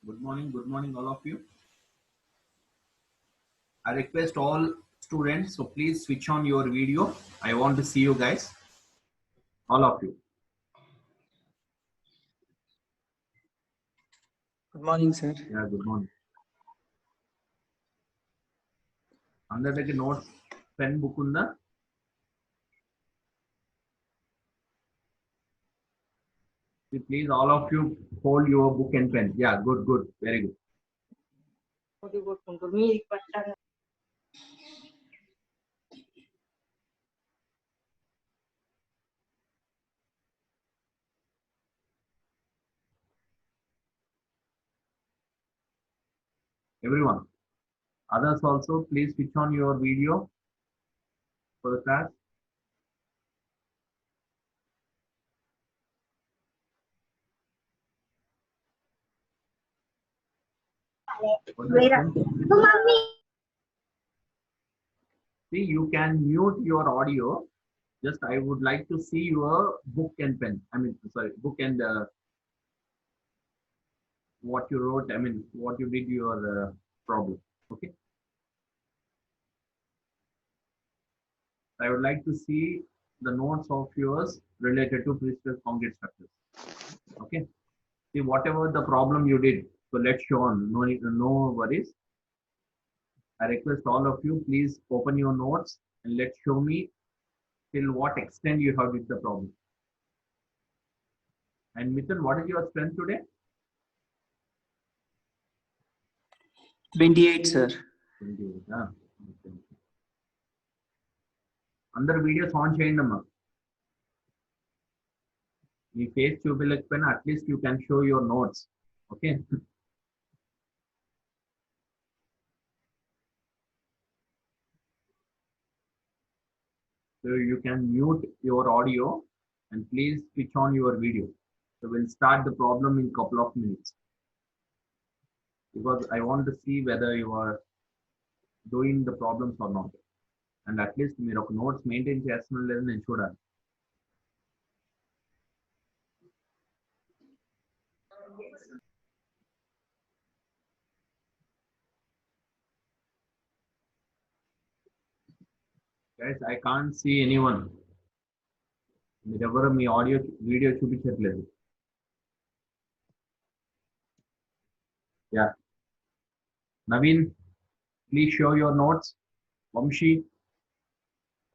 Good morning, all of you. I request all students, so please switch on your video. I want to see you guys, all of you. Good morning, sir. Yeah, good morning. అందరికి notes, pen book ఉందా? Please, all of you hold your book and pen. Yeah, good, very good. Everyone, others also, please switch on your video for the class. See, you can mute your audio. Just I would like to see your book and pen. I mean, sorry, book and what you wrote. I mean, what you did your problem. Okay. I would like to see the notes of yours related to crystal concrete structures. Okay. See whatever the problem you did. So let's show on. No worries. I request all of you, please open your notes and let's show me till what extent you have did the problem. And Mithun, what is your strength today? 28, sir. 28. Okay. అందరు videos on చేయండి అమ్మా మీ face చూపించలేకపోయినా at least you can show your notes okay so you can mute your audio and please switch on your video. So we'll start the problem in couple of minutes because I want to see whether you are doing the problems or not. And at least మీరు ఒక notes maintain చేస్తున్నారు లేదని నేను చూడాలి. Guys, I can't see anyone. మీరెవరు మీ audio video చూపించట్లేదు. Yeah. Naveen, please show your notes. Vamshi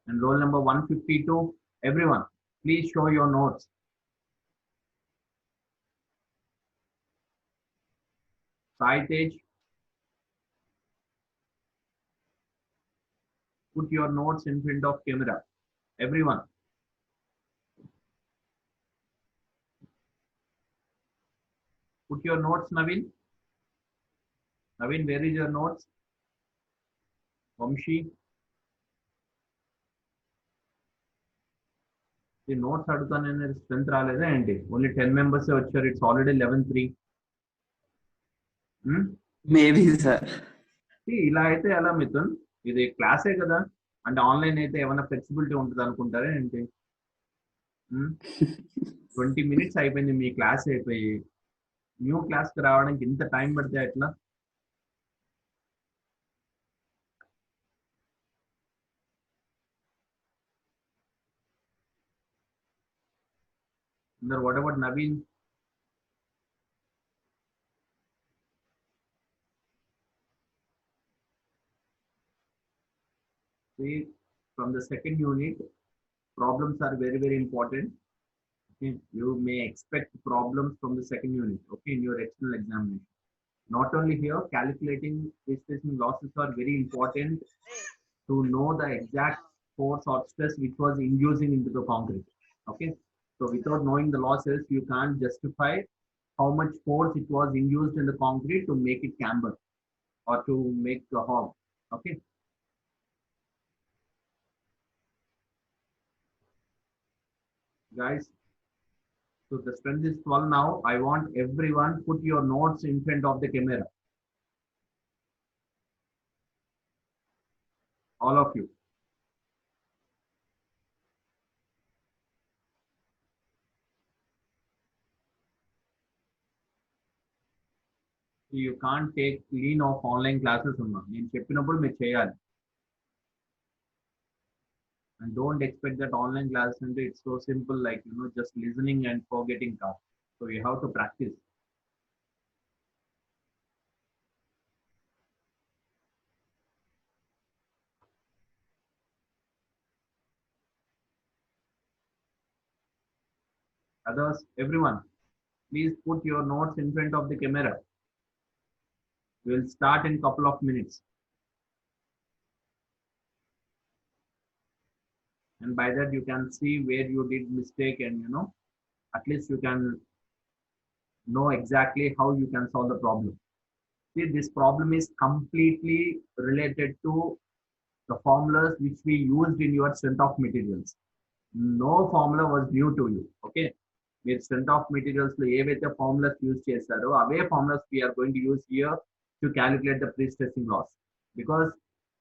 and roll number 152. Everyone, please show your notes. Saitej, put your notes in front of camera. Everyone. Put your notes, Naveen. Naveen, where is your notes? Vamshi. The notes అడుగుతానని strength రాలేదా ఏంటి only 10 members వచ్చారు it's already 11:03 maybe sir ఇలా అయితే ఎలా మిథున్ ఇది క్లాసే కదా అంటే ఆన్లైన్ అయితే ఏమైనా ఫ్లెక్సిబిలిటీ ఉంటుంది అనుకుంటారా ఏంటి 20 minutes అయిపోయింది మీ క్లాస్ అయిపోయి న్యూ క్లాస్కి రావడానికి ఇంత టైం పడితే ఎట్లా what about Naveen? See, from the second unit, problems are very important. Okay, you may expect problems from the second unit. Okay, in your external examination. Not only here, calculating displacement losses are very important to know the exact force or stress which was inducing into the concrete. Okay, so without knowing the losses, you can't justify how much force it was induced in the concrete to make it camber or to make the hog. Okay. Guys, so the strength is 12 now. I want everyone put your notes in front of the camera. All of you. You can't take lean of online classes ఉన్నా నేను చెప్పినప్పుడు మీరు చేయాలి. And don't expect that online class and it's so simple like just listening and forgetting tasks. So you have to practice. Others, everyone, please put your notes in front of the camera. We'll start in couple of minutes. And by that you can see where you did mistake and at least you can know exactly how you can solve the problem. See, this problem is completely related to the formulas which we used in your strength of materials. No formula was new to you. Okay, మీరు strength of materials లో ఏవైతే formulas use చేశారో అవే formulas we are going to use here to calculate the pre-stressing loss. Because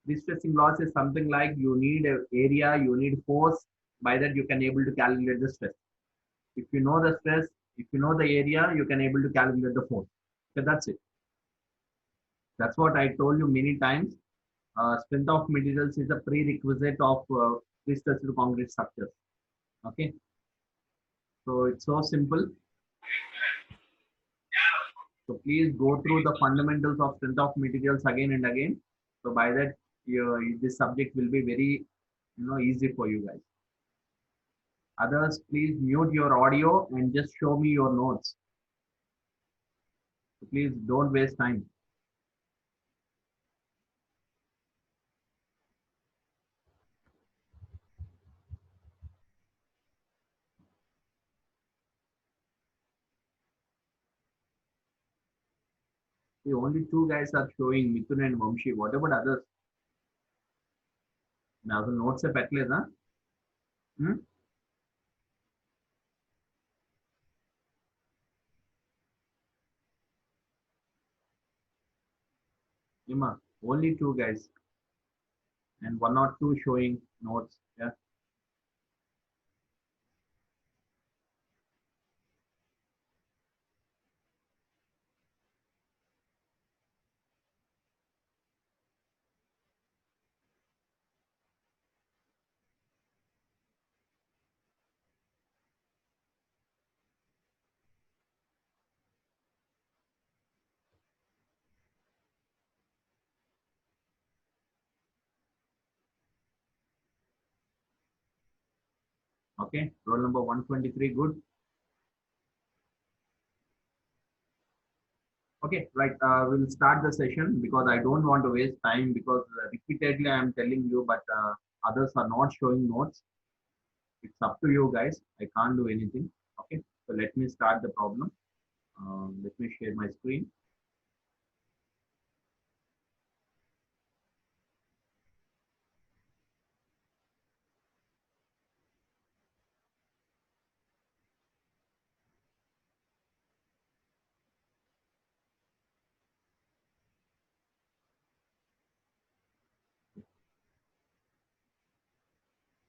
pre-stressing loss is something like you need an area, you need force. By that you can able to calculate the stress. If you know the stress, if you know the area, you can able to calculate the force. So that's it. That's what I told you many times. Strength of materials is a prerequisite of pre-stressed concrete structures. Okay, so it's so simple. So please go through the fundamentals of strength of materials again and again. So by that, this subject will be very easy for you guys. Others, please mute your audio and just show me your notes. So please don't waste time. The only two guys are showing, Mithun and Vamshi. What about others? Now the notes are పెట్టలేదా? Ima, only two guys and one or two showing notes. Yeah. Okay. Roll number 123. Good. Okay. Right. We'll start the session because I don't want to waste time because repeatedly I am telling you, but others are not showing notes. It's up to you guys. I can't do anything. Okay. So let me start the problem. Let me share my screen.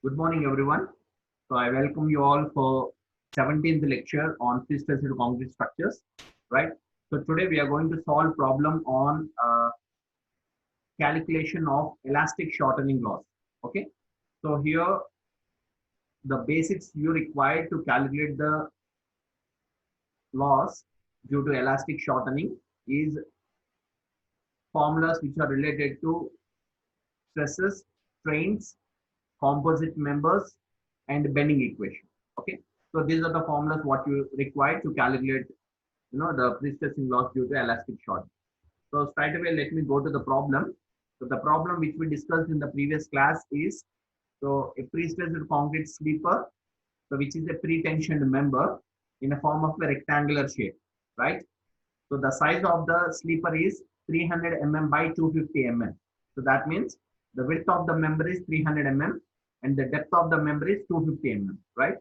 Good morning, everyone. So I welcome you all for 17th lecture on pre-stressed concrete structures, right? So today we are going to solve problem on calculation of elastic shortening loss. Okay. So here the basics you require to calculate the loss due to elastic shortening is formulas which are related to stresses, strains, composite members, and bending equation. Okay, so these are the formulas what you require to calculate the pre-stressing loss due to elastic shortening. So straight away let me go to the problem. So the problem which we discussed in the previous class is, so a pre-stressed concrete sleeper, so which is a pre-tensioned member in a form of a rectangular shape, right? So the size of the sleeper is 300 mm by 250 mm. So that means the width of the member is 300 mm and the depth of the member is 250 mm, right?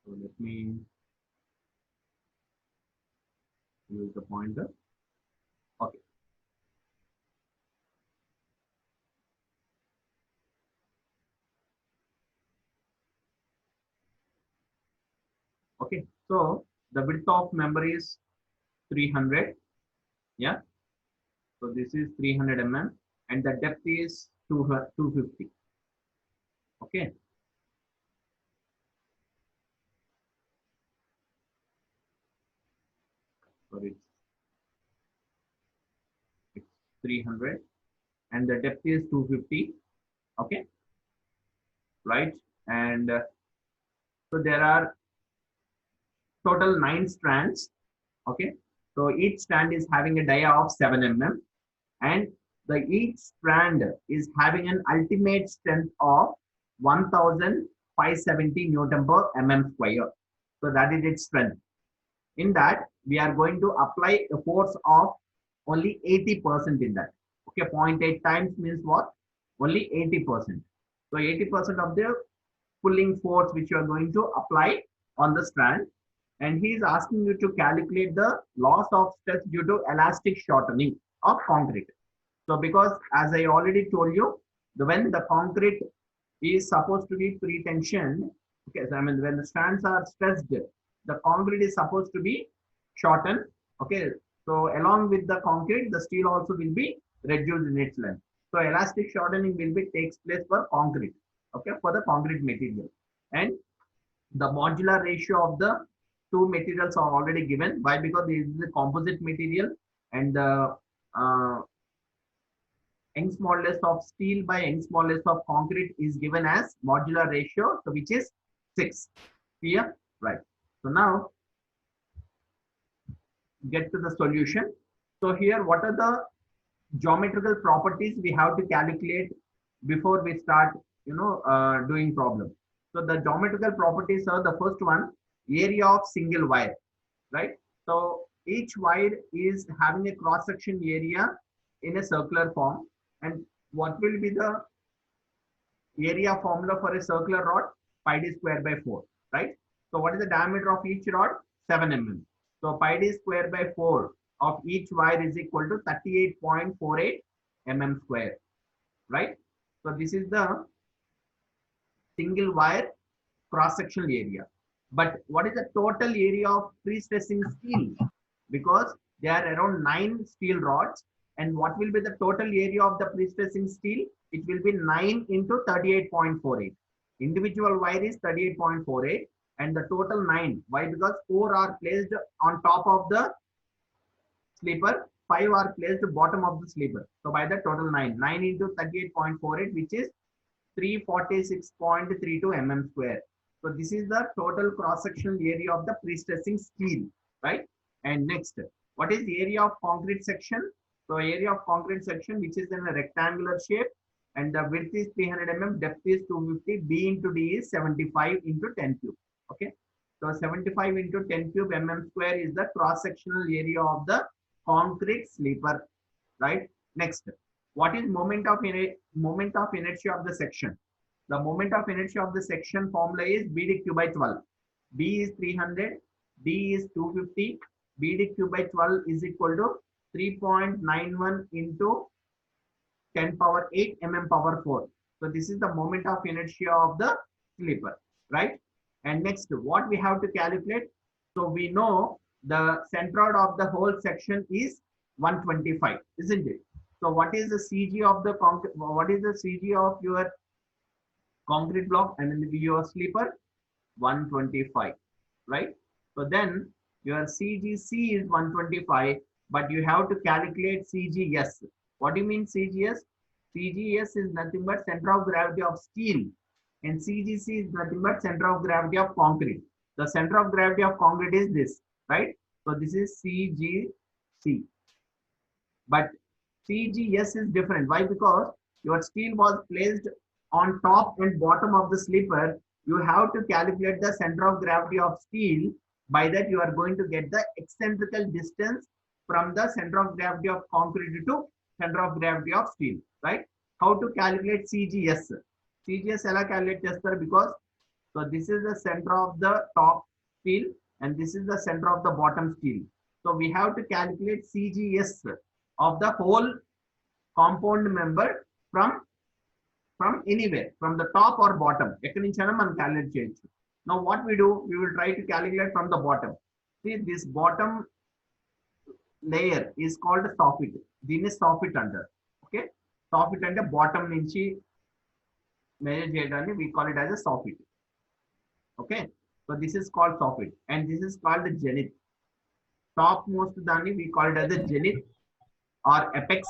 So let me use the pointer. Okay. Okay. So the width of member is 300. Yeah. So this is 300 mm and the depth is 250. Okay. So it's 300 and the depth is 250. Okay. Right. And so there are total 9 strands. Okay. So each strand is having a dia of 7 mm and each strand is having an ultimate strength of 1570 Newton per mm square. So that is its strength. In that, we are going to apply a force of only 80% in that. Okay, 0.8 times means what? Only 80%. So 80% of the pulling force which you are going to apply on the strand. And he is asking you to calculate the loss of stress due to elastic shortening of concrete. So because as I already told you, when the concrete is supposed to be pre-tension, okay, so I mean when the strands are stressed, the concrete is supposed to be shortened. Okay, so along with the concrete, the steel also will be reduced in its length. So elastic shortening will be takes place for concrete. Okay, for the concrete material, and the modular ratio of the two materials are already given. Why? Because this is a composite material, and the Young's modulus of steel by Young's modulus of concrete is given as modular ratio, so which is 6. Clear? Right. So now get to the solution. So here, what are the geometrical properties we have to calculate before we start, doing problem? So the geometrical properties are the first one, area of single wire, right? So each wire is having a cross section area in a circular form. And what will be the area formula for a circular rod? Pi d square by 4, right? So what is the diameter of each rod? 7 mm. So pi d square by 4 of each wire is equal to 38.48 mm square, right? So this is the single wire cross sectional area. But what is the total area of pre-stressing steel? Because there are around 9 steel rods. And what will be the total area of the pre-stressing steel? It will be 9 into 38.48. Individual wire is 38.48 and the total 9. Why? Because 4 are placed on top of the sleeper, 5 are placed bottom of the sleeper. So by the total 9. 9 into 38.48, which is 346.32 mm square. So this is the total cross-sectional area of the pre-stressing steel, right? And next, what is the area of concrete section? So area of concrete section, which is in a rectangular shape, and the width is 300 mm, depth is 250, B into D is 75 into 10 cube. Okay. So 75 into 10 cube mm square is the cross-sectional area of the concrete sleeper, right? Next, what is moment of inertia of the section? The moment of inertia of the section formula is BdQ by 12. B is 300, D is 250, BdQ by 12 is equal to 3.91 into 10 power 8 mm power 4. So this is the moment of inertia of the sleeper, right? And next, what we have to calculate? So we know the centroid of the whole section is 125, isn't it? So what is the CG of the concrete? What is the CG of your concrete block and then your sleeper? 125, right? So then your CGC is 125, but you have to calculate CGS. What do you mean CGS? CGS is nothing but center of gravity of steel, and CGC is nothing but center of gravity of concrete. The center of gravity of concrete is this, right? So this is CGC. But CGS is different. Why? Because your steel was placed on top and bottom of the sleeper. You have to calculate the center of gravity of steel. By that, you are going to get the eccentrical distance from the center of gravity of concrete to center of gravity of steel, right? How to calculate CGS? CGS ela calculate chestar? Because so this is the center of the top steel and this is the center of the bottom steel. So we have to calculate CGS of the whole compound member from anywhere, from the top or bottom. Calculate. Now what we do, we will try to calculate from the bottom. See, this bottom layer is called soffit. దీన్ని soffit అంటారు. Okay, soffit అంటే bottom నుంచి measure చేయడాన్ని we call it as a soffit. Okay, so this is called soffit and this is called the zenith. Topmost దాన్ని we call it as a zenith or apex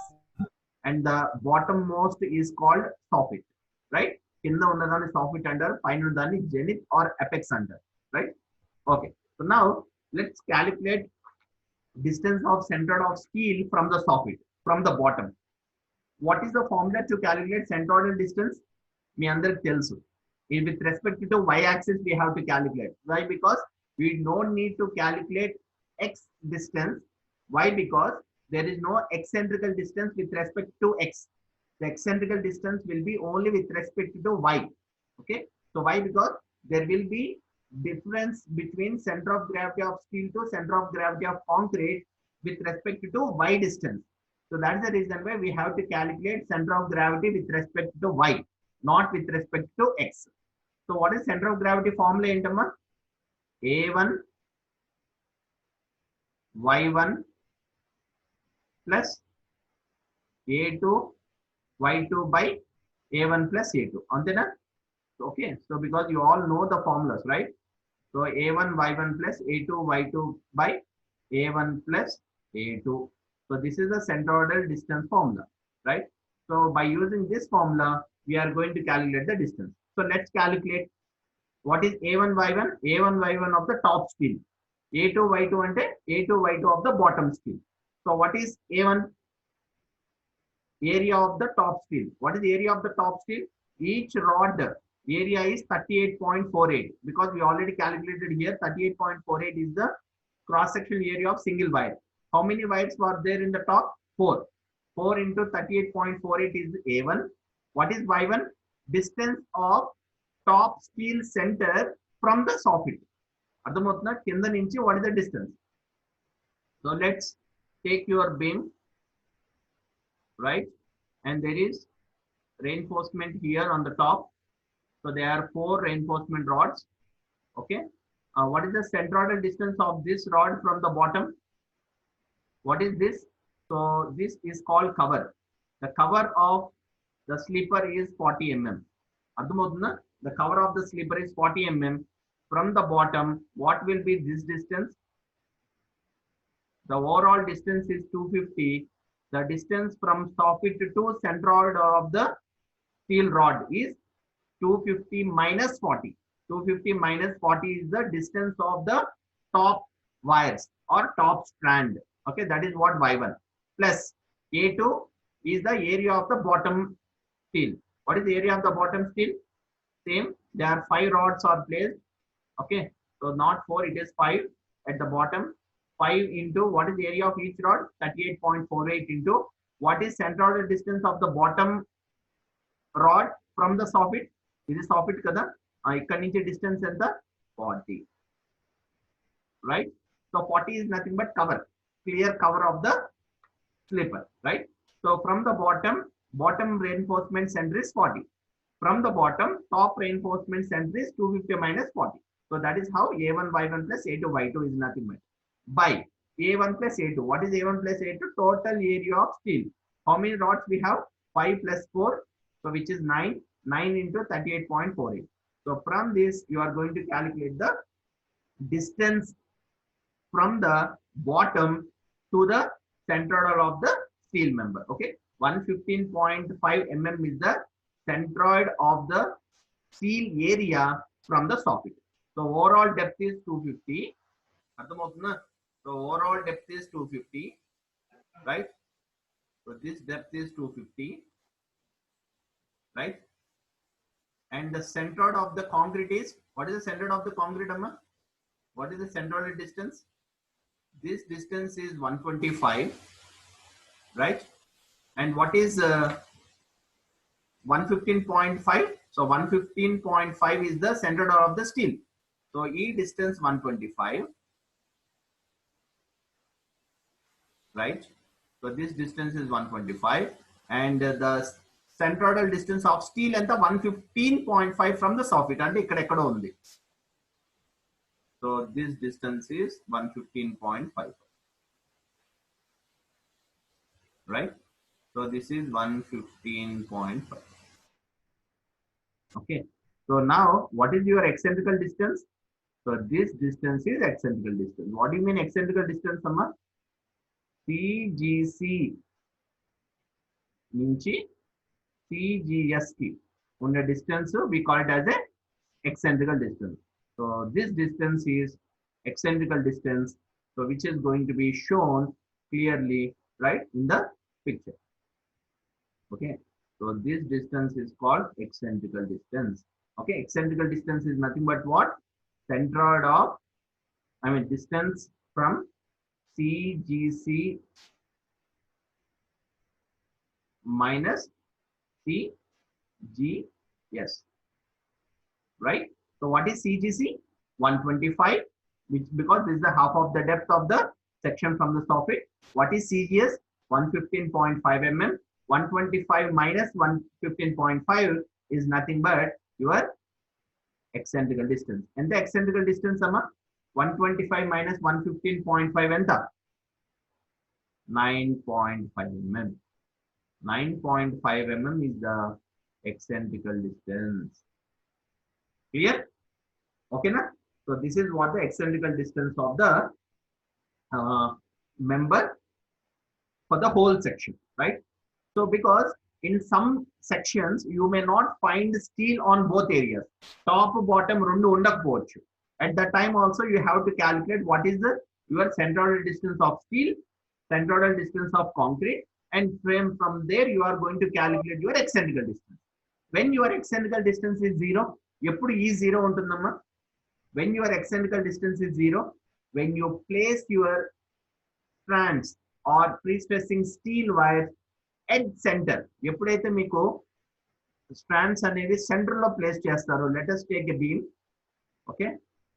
and the bottom most is called soffit, right? కింద ఉన్నదాన్ని soffit అంటారు, పైన ఉన్నదాన్ని zenith or apex అంటారు, right? Okay, so now let's calculate distance of centroid of steel from the soffit, from the bottom. What is the formula to calculate centroidal distance? మీ అందరికి తెలుసు. With respect to y-axis, we have to calculate. Why? Because we don't need to calculate x distance. Why? Because there is no eccentrical distance with respect to x. The eccentrical distance will be only with respect to y. Okay. So why? Because there will be difference between center of gravity of steel to center of gravity of concrete with respect to y distance. So that's the reason why we have to calculate center of gravity with respect to y, not with respect to x. So what is center of gravity formula ఏంటమ్మా? A1 y1 plus A2 y2 by A1 plus A2. అంతేనా? Okay, so because you all know the formulas, right? So A1 y1 plus A2 y2 by A1 plus A2. So this is the centroidal distance formula, right? So by using this formula, we are going to calculate the distance. So let's calculate what is A1 y1. A1 y1 of the top steel. A2 y2 ante A2 y2 of the bottom steel. So what is A1? Area of the top steel. What is the area of the top steel? Each rod area is 38.48 because we already calculated here 38.48 is the cross-sectional area of single wire. How many wires were there in the top? 4. 4 into 38.48 is A1. What is Y1? Distance of top steel center from the soffit. అర్థమవుతుందా? కింద నుంచి what is the distance? So let's take your beam, right? And there is reinforcement here on the top. So there are 4 reinforcement rods. Okay. What is the centroidal distance of this rod from the bottom? What is this? So this is called cover. The cover of the sleeper is 40 mm. అర్థమవుతుందా? The cover of the sleeper is 40 mm. From the bottom, what will be this distance? The overall distance is 250. The distance from soffit to centroid of the steel rod is 250 minus 40. 250 minus 40 is the distance of the top wires or top strand. Okay, that is what Y1. Plus A2 is the area of the bottom steel. What is the area of the bottom steel? Same. There are 5 rods are placed. Okay, so not 4, it is 5 at the bottom. 5 into what is the area of each rod? 38.48 into what is centroidal distance of the bottom rod from the soffit? This is soffit kada. Ikkadi nunchi distance enta? 40. Right? So 40 is nothing but cover, clear cover of the slipper, right? So from the bottom reinforcement center is 40. From the bottom, top reinforcement center is 250 minus 40. So that is how A1 y1 plus A2 y2 is nothing but by A1 plus A2. What is A1 plus A2? Total area of steel. How many rods we have? 5 plus 4. So which is 9. 9 into 38.48. So from this, you are going to calculate the distance from the bottom to the centroid of the steel member. Okay, 115.5 mm is the centroid of the steel area from the soffit. So overall depth is 250. So overall depth is 250, right? So this depth is 250, right? And the centroid of the concrete is, what is the centroid of the concrete, Amma? What is the centroid distance? This distance is 125, right? And what is 115.5? So 115.5 is the centroid of the steel. So E distance 125, right? So this distance is 125 and the centroidal distance of steel and the 115.5 from the soffit and ikkada undi. So this distance is 115.5. right? So this is 115.5. Okay. So now what is your eccentrical distance? So this distance is eccentrical distance. What do you mean eccentrical distance, Amma? CGC నుంచి CGS కి ఉన్న distance we call it as a eccentrical distance. So this distance is eccentrical distance, so which is going to be shown clearly right in the picture. Okay, so this distance is called eccentrical distance. Okay, eccentrical distance is nothing but what? Centroid of, I mean distance from CGC minus CGS, right? So what is CGC? 125, which because this is the half of the depth of the section from the soffit. What is CGS? 115.5 mm. 125 minus 115.5 is nothing but your eccentrical distance. And the eccentrical distance, Amma? 125 minus 115.5 enta? 9.5 mm. 9.5 mm is the eccentrical distance. Clear? Okay, na? So this is what the eccentrical distance of the member for the whole section, right? So because in some sections you may not find steel on both areas, top bottom rendu undakapochu. At that time also you have to calculate what is the your centroidal distance of steel, centroidal distance of concrete, and from there you are going to calculate your eccentrical distance. When your eccentrical distance is 0, eppudu ee 0 untundamma? When your eccentrical distance is 0, when you place your strands or pre-stressing steel wires at center, ఎప్పుడైతే మీకు strands అనేవి center లో place చేస్తారో, let us take a beam. Okay,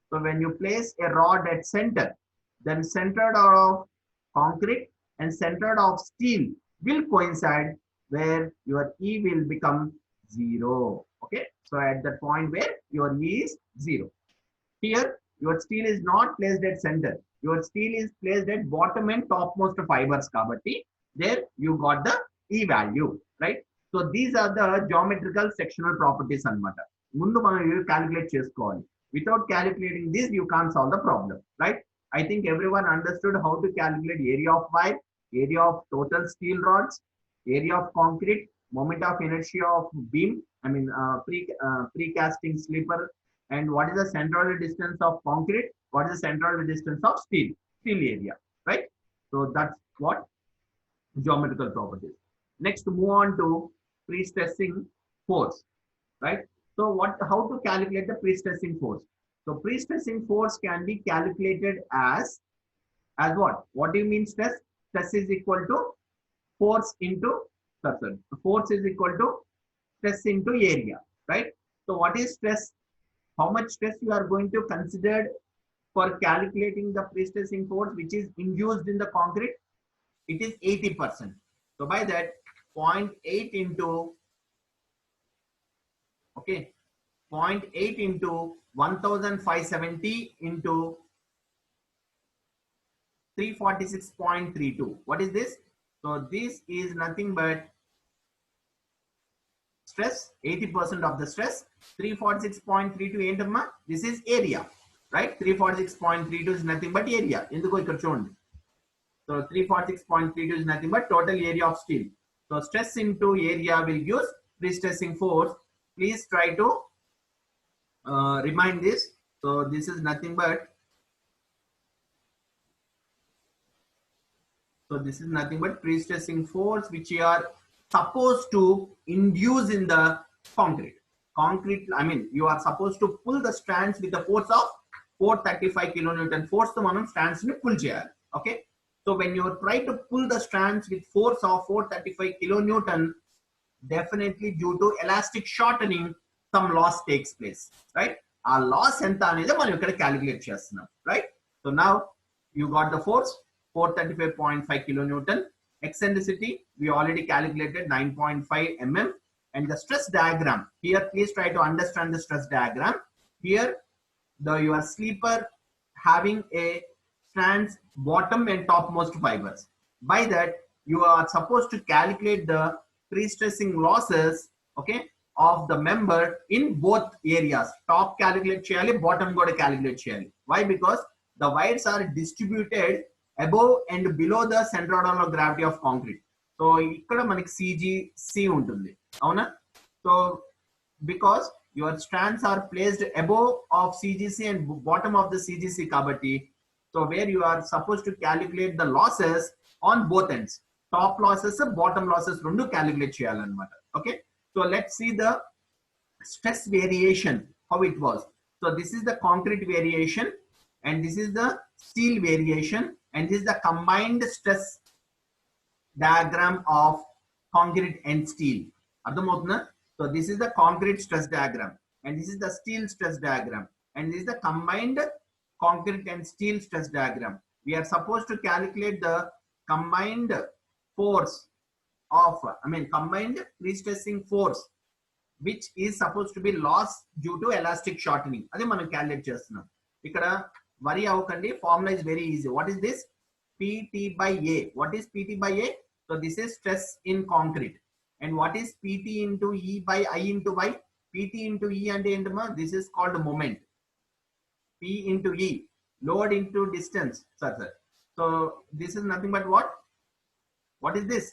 so when you place a rod at center, then centered of concrete and centered of steel will coincide, where your E will become 0. Okay, so at that point where your E is 0. Here your steel is not placed at center, your steel is placed at bottom and topmost fibers kabatti there you got the E value, right? So these are the geometrical sectional properties anamata. Mundu manam calculate cheskovali. Without calculating this you can't solve the problem, right? I think everyone understood how to calculate area of wire, area of total steel rods, area of concrete, moment of inertia of beam, I mean precasting sleeper, and what is the centroidal distance of concrete, what is the centroidal distance of steel area, right? So that's what geometrical properties. Next, move on to pre-stressing force, right? So how to calculate the pre-stressing force? So pre-stressing force can be calculated as what? What do you mean stress? Stress is equal to force into force is equal to stress into area, right? So what is stress? How much stress you are going to consider for calculating the pre-stressing force which is induced in the concrete? It is 80%. So by that 0.8 into, okay, 0.8 into 1570 into 346.32. What is this? So this is nothing but stress, 80% of the stress. 346.32 ఏంటమ్మా? This is area, right? 346.32 is nothing but area. ఎందుకో ఇక్కడ చూడండి. So 346.32 is nothing but total area of steel. So stress into area will give pre-stressing force. Please try to remind this. So this is nothing but, pre-stressing force which you are supposed to induce in the concrete. I mean you are supposed to pull the strands with the force of 435 kilonewton force to manam strands ni pull cheyali. Okay, so when you try to pull the strands with force of 435 kilonewton, definitely due to elastic shortening some loss takes place, right? Our loss enta anedi మనం ఇక్కడ calculate చేస్తున్నాం, right? So now you got the force 435.5 kilonewton, eccentricity we already calculated 9.5 mm, and the stress diagram here, please try to understand the stress diagram. Here your sleeper having a strands bottom and topmost fibers. By that you are supposed to calculate the pre-stressing losses, okay, of the member in both areas. Top calculate cheyali, bottom kuda calculate cheyali. Why? Because the wires are distributed above and below the centroidal of gravity of concrete. So ikkada manaki CGC untundi avuna. So because your strands are placed above of CGC and bottom of the CGC kabatti, so where you are supposed to calculate the losses on both ends, top losses bottom losses rendu calculate cheyalanamata. Okay, so let's see the stress variation, how it was. So this is the concrete variation and this is the steel variation and this is the combined stress diagram of concrete and steel. Ardhamavutunda? So this is the concrete stress diagram and this is the steel stress diagram and this is the combined concrete and steel stress diagram. We are supposed to calculate the combined force of, combined pre-stressing force which is supposed to be loss due to elastic shortening. Adi manam calculate chestunnam. Ikkada worry avukandi, formula is very easy. What is this? PT by A. What is PT by A? So this is stress in concrete. And what is PT into E by I into Y? PT into E and endma, this is called moment. P into E, load into distance. Sir. So this is nothing but what? What is this?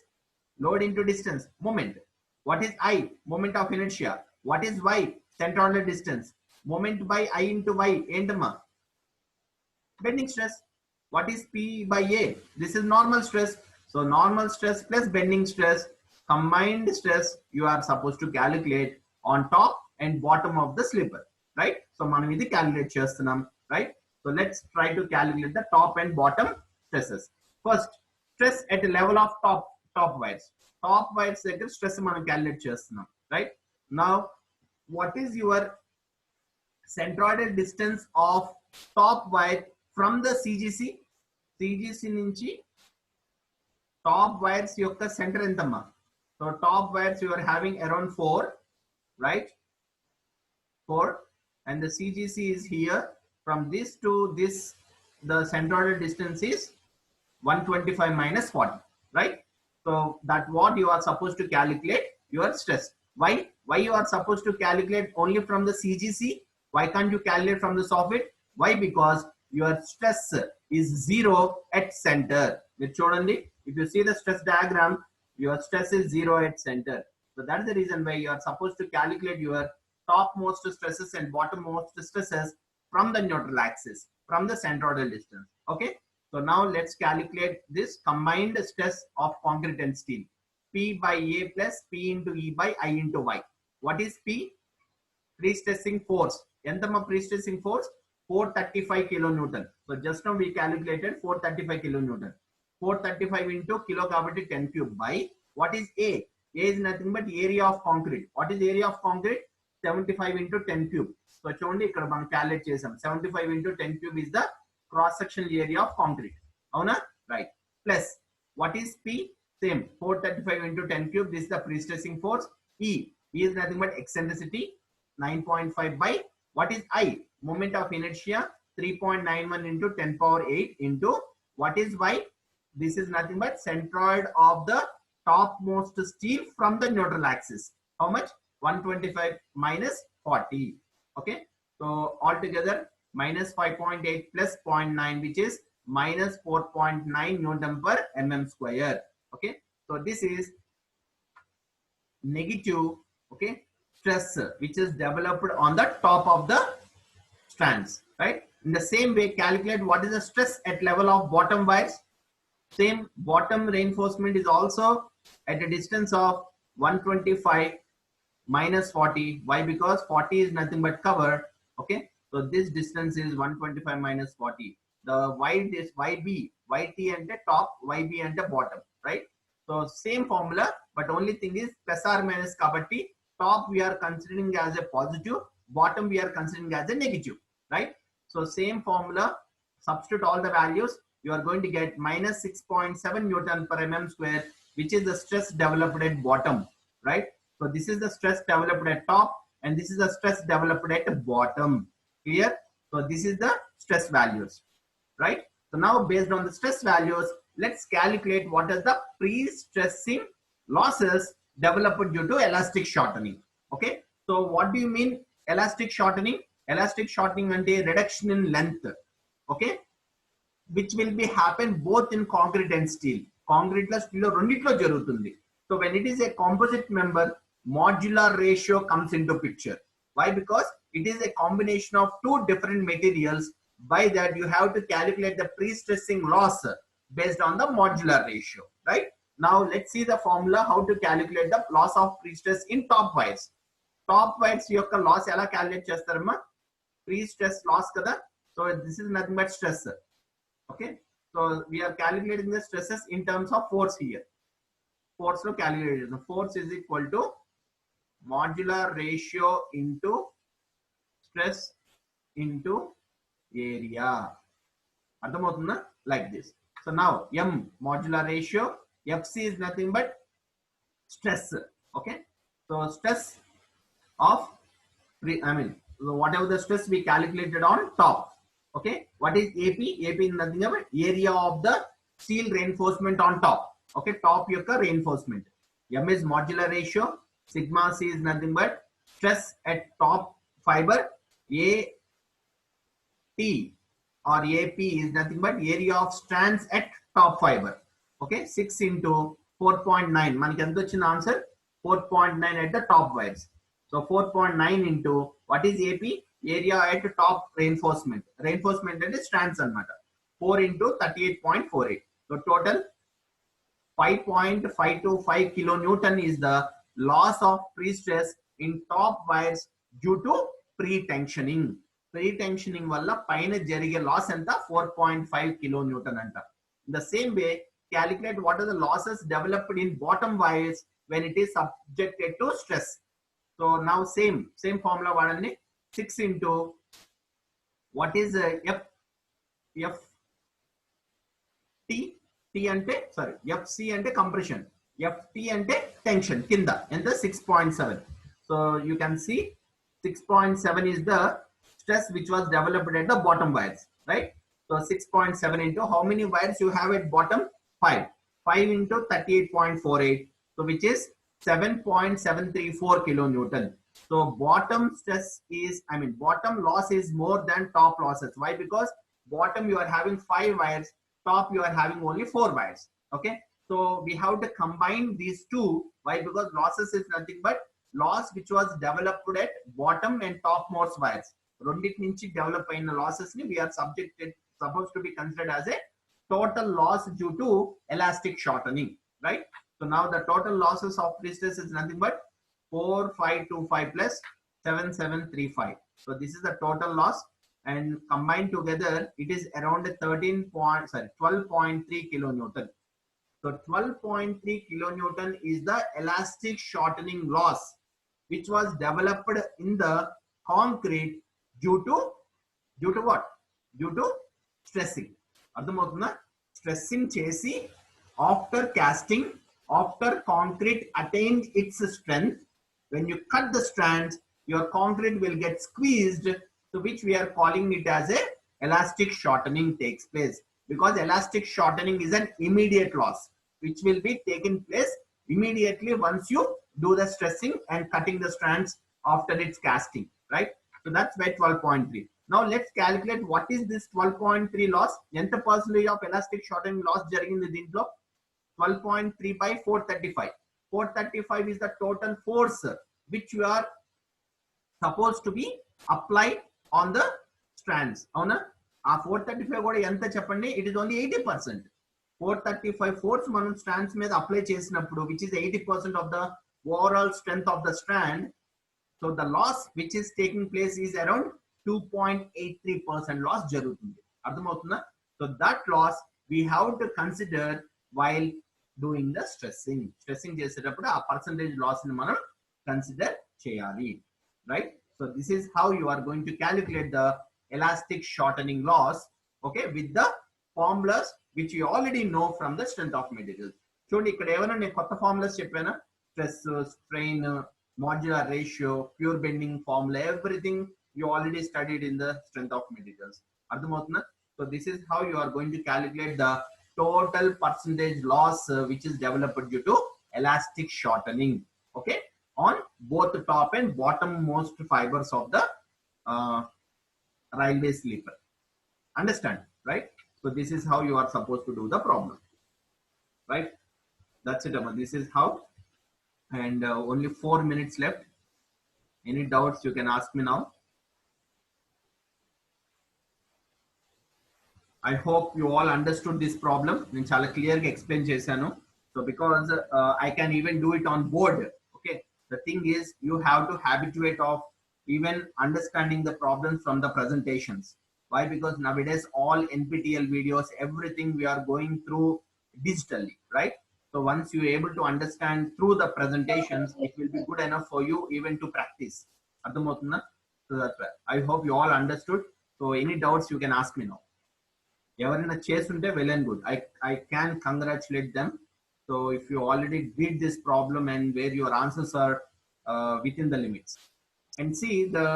Load into distance, moment. What is I? Moment of inertia. What is Y? Centroidal distance. Moment by I into Y, endma, bending stress. What is P by A? This is normal stress. So normal stress plus bending stress, combined stress you are supposed to calculate on top and bottom of the slipper, right? So manam idi calculate chestunnam, right? So let's try to calculate the top and bottom stresses. First, stress at the level of top wires. Top wires దగ్గర stress మనం calculate చేస్తున్నాం, right? Now what is your centroidal distance of top wire from the CGC? CGC నుంచి top wires యొక్క center ఎంతమ్మా? So top wires you are having around 4, right? 4 and the CGC is here. From this to this, the centroidal distance is 125 minus 40, right? So that what you are supposed to calculate your stress. Why you are supposed to calculate only from the CGC? Why can't you calculate from the soffit? Why? Because your stress is 0 at center. If you see the stress diagram, your stress is 0 at center. So that's the reason why you are supposed to calculate your topmost stresses and bottommost stresses from the neutral axis, from the centroidal distance. Okay, so now let's calculate this combined stress of concrete and steel. P by A plus P into E by I into Y. What is P? Pre-stressing force. Entama pre-stressing force? 435 kilonewton. So just now we calculated 435 kilonewton. 435 into kilo kabatti 10 cube by, what is A? A is nothing but area of concrete. What is area of concrete? 75 into 10 cube. So చూడండి ఇక్కడ మనం calculate చేసాం. 75 into 10 cube is the cross sectional area of concrete. అవునా? Right. Plus what is P? Same, 435 into 10 cube. This is the pre-stressing force. E is nothing but eccentricity, 9.5 by, what is I? Moment of inertia, 3.91 into 10 power 8 into, what is Y? This is nothing but centroid of the topmost steel from the neutral axis. How much? 125 minus 40. Okay, so altogether minus 5.8 plus 0.9, which is minus 4.9 Newton per mm square. Okay, so this is negative, okay, stress which is developed on the top of the strands, right? In the same way, calculate what is the stress at level of bottom wires. Same, bottom reinforcement is also at a distance of 125 minus 40. Why? Because 40 is nothing but cover. Okay, so this distance is 125 minus 40. The wide is YB, YT and the top, YB and the bottom, right? So same formula, but only thing is plus or minus kabatti, top we are considering as a positive, bottom we are considering as a negative, right? So same formula, substitute all the values, you are going to get minus 6.7 Newton per mm square, which is the stress developed at bottom, right? So this is the stress developed at top and this is the stress developed at bottom. Clear? So this is the stress values, right? So now based on the stress values, let's calculate what is the pre-stressing losses developed due to elastic shortening. Okay, so what do you mean elastic shortening? Elastic shortening and a reduction in length. Okay, which will be happen both in concrete and steel. Concrete la steel రెండిట్లో జరుగుతుంది. So when it is a composite member, modular ratio comes into picture. Why? Because it is a combination of two different materials. By that you have to calculate the pre-stressing loss based on the modular ratio. Right? Now let's see the formula how to calculate the loss of pre-stress in top wires. Top wires యొక్క loss ఎలా calculate చేస్తారమ్మా? Pre-stress loss కదా. So this is nothing but stress. Okay, so we are calculating the stresses in terms of force here. Force lo calculated. The force is equal to modular ratio into stress into area. అర్థమవుతుందా? Like this. So now M modular ratio, FC is nothing but stress. Okay, so stress of whatever the stress we calculated on top. Okay, what is AP? AP is nothing but area of the steel reinforcement on top. Okay, top yokka reinforcement. M is modular ratio. Sigma C is nothing but stress at top fiber. AT or AP is nothing but area of strands at top fiber. Okay, 6 into 4.9. Maniki enta vachina answer 4.9 at the top wires. So 4.9 into what is AP? Area at top reinforcement. Reinforcement at strands anamata. 4 into 38.48. So total 5.525 kilonewton is the loss of pre-stress in top wires due to pre-tensioning. Pre-tensioning valla paina jarige loss anta 4.5 kilonewton anta. In the same way, calculate what are the losses developed in bottom wires when it is subjected to stress. So now same formula vadandi. 6 into what is F T ante sorry FC ante compression, FT ante tension kinda and the 6.7. So you can see 6.7 is the stress which was developed at the bottom wires, right? So 6.7 into how many wires you have at bottom? 5 into 38.48, so which is 7.734 kilonewton. So bottom stress is, bottom loss is more than top losses. Why? Because bottom you are having 5 wires, top you are having only 4 wires. Okay, so we have to combine these two. Why? Because losses is nothing but loss which was developed at bottom and topmost wires. Rondit nunchi develop aina losses ni we are supposed to be considered as a total loss due to elastic shortening, right? So now the total losses of pre-stress is nothing but 4525 plus 7735. So this is the total loss, and combined together it is around 12.3 kilonewton. So 12.3 kilonewton is the elastic shortening loss which was developed in the concrete due to what? Due to stressing. అర్థమవుతుందా? Stressing chesi after casting, after concrete attained its strength, when you cut the strands, your concrete will get squeezed, so which we are calling it as a elastic shortening takes place. Because elastic shortening is an immediate loss which will be taken place immediately once you do the stressing and cutting the strands after its casting, right? So that's why 12.3. Now let's calculate what is this 12.3 loss. Enta percentage of elastic shortening loss jarigindi dintlo? 12.3 by 435. 435 is the total force which you are supposed to be applied on the strands. Avuna? Aa 435 kuda enta cheppandi? It is only 80%. 435 force manam strands meeda apply chesinappudu, which is 80% of the overall strength of the strand. So the loss which is taking place is around 2.83% loss jarugutundi. Ardhamavutunda? So that loss we have to consider while doing the stressing. Stressing చేసేటప్పుడు ఆ percentage loss ని మనం consider చేయాలి, right? So this is how you are going to calculate the elastic shortening loss, okay, with the formulas which you already know from the strength of materials. చూడండి ఇక్కడ ఏమైనా నేను కొత్త ఫార్ములాస్ చెప్పానా? Stress, strain, modular ratio, pure bending formula, everything you already studied in the strength of materials. అర్థమవుతుందా? So this is how you are going to calculate the total percentage loss which is developed due to elastic shortening, okay, on both the top and bottom most fibers of the railway sleeper. Understand, right? So this is how you are supposed to do the problem, right? That's it, Amma. This is how. And only 4 minutes left. Any doubts you can ask me now. I hope you all understood this problem. నేను చాలా clear గా explain చేశాను. So because I can even do it on board. Okay. The thing is you have to habituate of even understanding the problems from the presentations. Why? Because nowadays all NPTEL videos, everything we are going through digitally, right? So once you are able to understand through the presentations, it will be good enough for you even to practice. అర్థమవుతుందా? So that's why I hope you all understood. So any doubts you can ask me now. ఎవరైనా చేస్తుంటే well and good. I can congratulate them. So if you already did this problem and where your answers are within the limits, and see the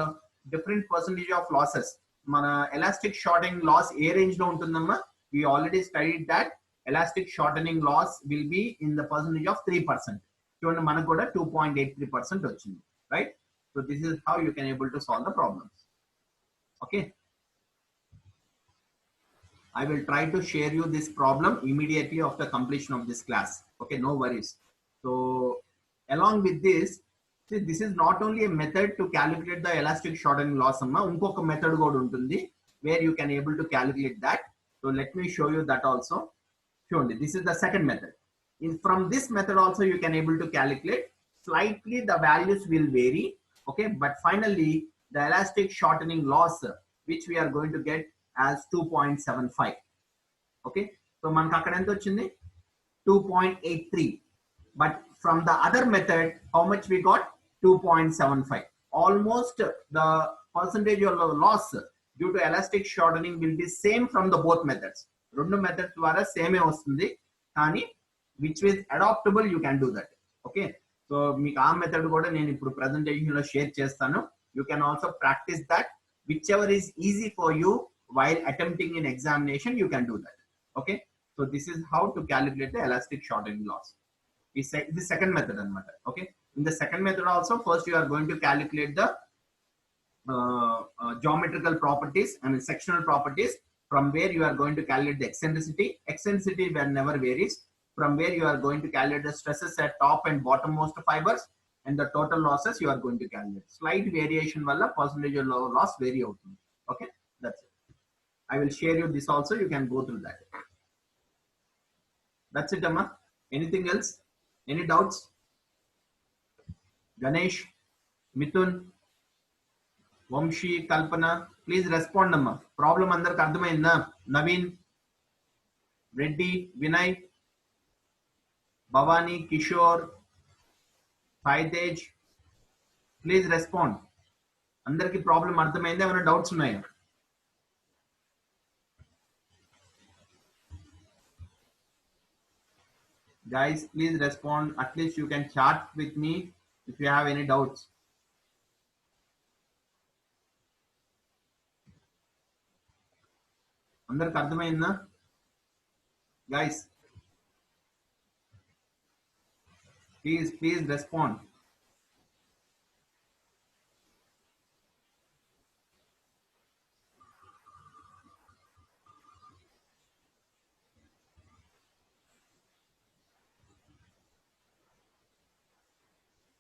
different percentage of losses. మన elastic shortening loss ఏ range లో ఉంటుందమ్మా? We already studied that elastic shortening loss will be in the percentage of 3%. చూడండి మనకు కూడా 2.83% వచ్చింది, right? So this is how you can able to solve the problems. Okay. I will try to share you this problem immediately after completion of this class. Okay, no worries. So along with this, see, this is not only a method to calculate the elastic shortening loss, amma unkoka method kuda untundi where you can able to calculate that. So let me show you that also. Surely this is the second method. From this method also you can able to calculate. Slightly the values will vary, okay, but finally the elastic shortening loss which we are going to get as 2.75. Okay, so మనకు అక్కడ ఎంత వచ్చింది 2.83, but from the other method how much we got 2.75. Almost the percentage of loss due to elastic shortening will be same from the both methods. రెండు methods ద్వారా సేమే వస్తుంది, కానీ which is adoptable you can do that. Okay, so మీకు ఆ method కూడా నేను ఇప్పుడు ప్రెజెంటేషన్ లో షేర్ చేస్తాను. You can also practice that. Whichever is easy for you while attempting in examination, you can do that. Okay, so this is how to calculate the elastic shortening loss. The second method anamata. Okay, in the second method also, first you are going to calculate the geometrical properties and sectional properties, from where you are going to calculate the eccentricity. Eccentricity never varies. From where you are going to calculate the stresses at top and bottom most fibers, and the total losses you are going to calculate. Slight variation valla percentage of loss vary avutundi. Okay, that's it. I will share you this also. You can go through that. That's it, Amma. Anything else? Any doubts? Ganesh, Mithun, Vamshi, Kalpana, please respond, Amma. Problem andarku ardhamainda? Naveen, Reddy, Vinay, Bhavani, Kishore, Saitej, please respond. Andarki problem ardhamainda? Emana doubts unnaya? Guys, please respond. At least you can chat with me if you have any doubts. అందరికి అర్థమైందా? Guys, please respond.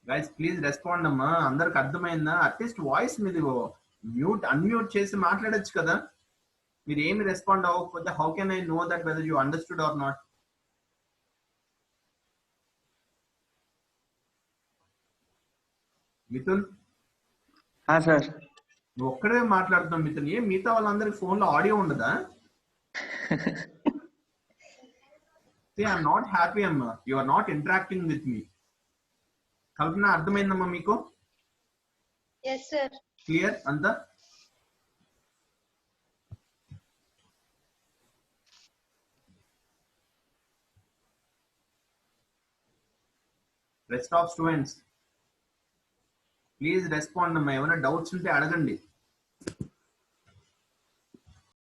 Guys, please respond అమ్మా. అందరికి అర్థమైందా? At least voice మీది unmute చేసి మాట్లాడొచ్చు కదా. మీరు ఏమి రెస్పాండ్ అవ్వకపోతే how can I know that whether you understood or not? Mithun, sir నువ్వు ఒక్కడే మాట్లాడుతున్నావు మిథున్. ఏం మిగతా వాళ్ళందరికి ఫోన్ లో ఆడియో ఉండదా? ఐఎమ్ నాట్ హ్యాపీ అమ్మా. You are not interacting with me. Kalpana, అర్థమైందమ్మా మీకు? yes sir. క్లియర్ అంతా? Rest of students, please respond అమ్మా. ఏమైనా డౌట్స్ ఉంటే అడగండి.